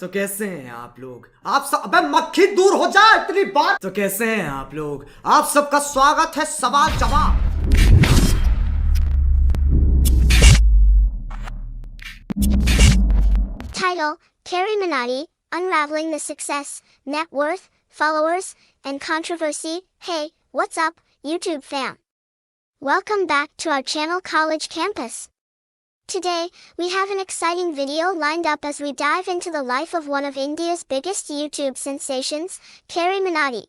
तो कैसे हैं आप लोग? आप सब अबे मक्खी दूर हो जा इतनी बात। तो कैसे हैं आप लोग? आप सबका स्वागत है सवाल जवाब। Title: CarryMinati, Unraveling the Success, Net Worth, Followers, and Controversy. Hey, what's up, YouTube fam? Welcome back to our channel College Campus. Today, we have an exciting video lined up as we dive into the life of one of India's biggest YouTube sensations, CarryMinati.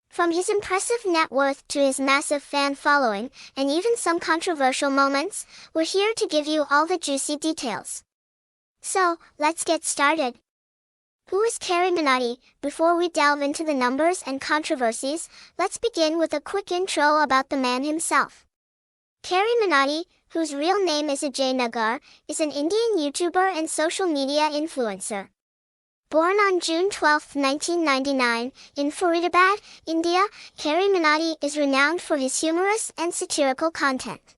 From his impressive net worth to his massive fan following, and even some controversial moments, we're here to give you all the juicy details. So, let's get started. Who is CarryMinati? Before we delve into the numbers and controversies, let's begin with a quick intro about the man himself. CarryMinati, whose real name is Ajay Nagar, is an Indian YouTuber and social media influencer. Born on June 12, 1999, in Faridabad, India, CarryMinati is renowned for his humorous and satirical content.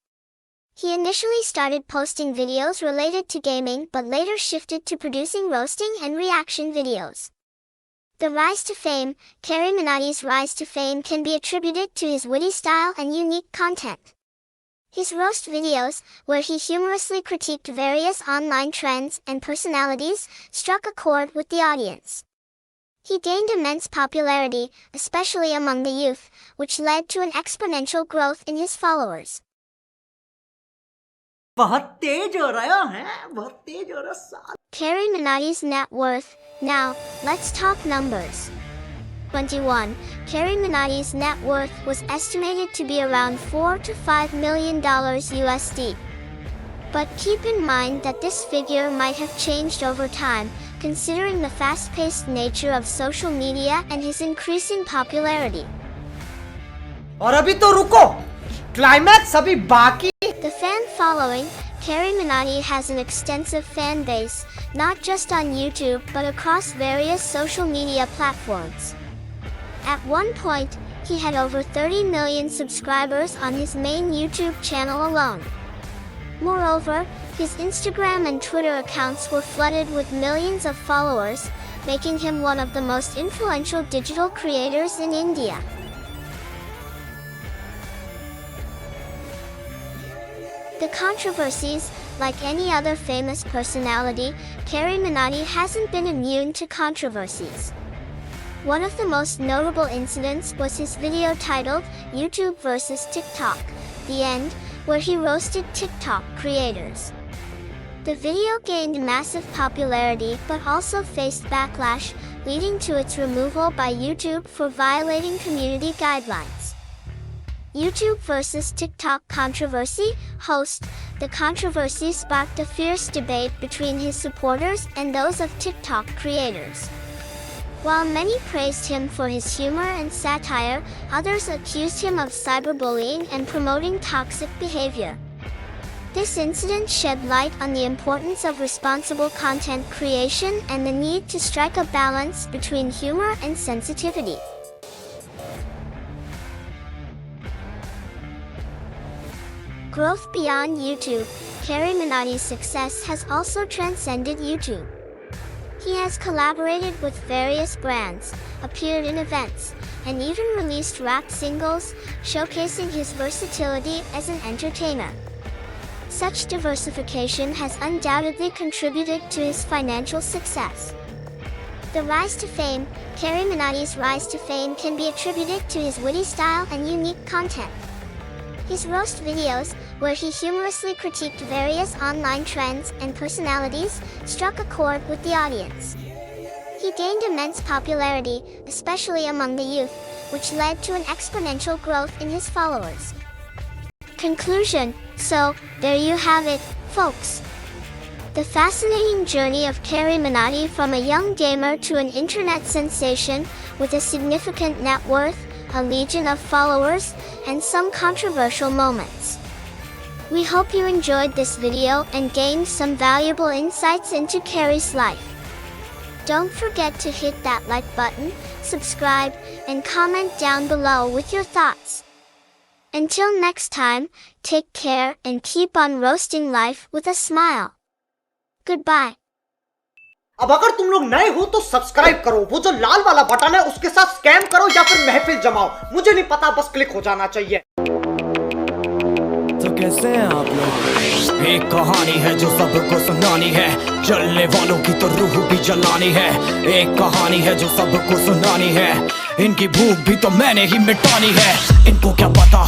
He initially started posting videos related to gaming but later shifted to producing roasting and reaction videos. The rise to fame: CarryMinati's rise to fame can be attributed to his witty style and unique content. His roast videos, where he humorously critiqued various online trends and personalities, struck a chord with the audience. He gained immense popularity, especially among the youth, which led to an exponential growth in his followers. CarryMinati's net worth. Now, let's talk numbers. 21. CarryMinati's net worth was estimated to be around $4 to $5 million USD. But keep in mind that this figure might have changed over time, considering the fast-paced nature of social media and his increasing popularity. और अभी तो रुको, climax अभी बाकी। The fan following: CarryMinati has an extensive fan base, not just on YouTube but across various social media platforms. At one point, he had over 30 million subscribers on his main YouTube channel alone. Moreover, his Instagram and Twitter accounts were flooded with millions of followers, making him one of the most influential digital creators in India. The controversies: like any other famous personality, CarryMinati hasn't been immune to controversies. One of the most notable incidents was his video titled YouTube vs TikTok, The End, where he roasted TikTok creators. The video gained massive popularity but also faced backlash, leading to its removal by YouTube for violating community guidelines. YouTube vs TikTok controversy. Host: the controversy sparked a fierce debate between his supporters and those of TikTok creators. While many praised him for his humor and satire, others accused him of cyberbullying and promoting toxic behavior. This incident shed light on the importance of responsible content creation and the need to strike a balance between humor and sensitivity. Growth beyond YouTube: CarryMinati's success has also transcended YouTube. He has collaborated with various brands, appeared in events, and even released rap singles, showcasing his versatility as an entertainer. Such diversification has undoubtedly contributed to his financial success. The rise to fame: CarryMinati's rise to fame can be attributed to his witty style and unique content. His roast videos, where he humorously critiqued various online trends and personalities, struck a chord with the audience. He gained immense popularity, especially among the youth, which led to an exponential growth in his followers. Conclusion: so, there you have it, folks. The fascinating journey of CarryMinati from a young gamer to an internet sensation with a significant net worth, a legion of followers, and some controversial moments. We hope you enjoyed this video and gained some valuable insights into Carry's life. Don't forget to hit that like button, subscribe, and comment down below with your thoughts. Until next time, take care and keep on roasting life with a smile. Goodbye. अब अगर तुम लोग नए हो तो subscribe करो, वो जो लाल वाला बटन है उसके साथ स्कैम करो या फिर महफिल जमाओ, मुझे नहीं पता, बस क्लिक हो जाना चाहिए। तो कैसे हैं आप लोग? एक कहानी है जो सबको सुनानी है, चलने वालों की तो रूह भी जलानी है। एक कहानी है जो सबको सुनानी है, इनकी भूख भी तो मैंने ही मिटानी है। इनको क्या पता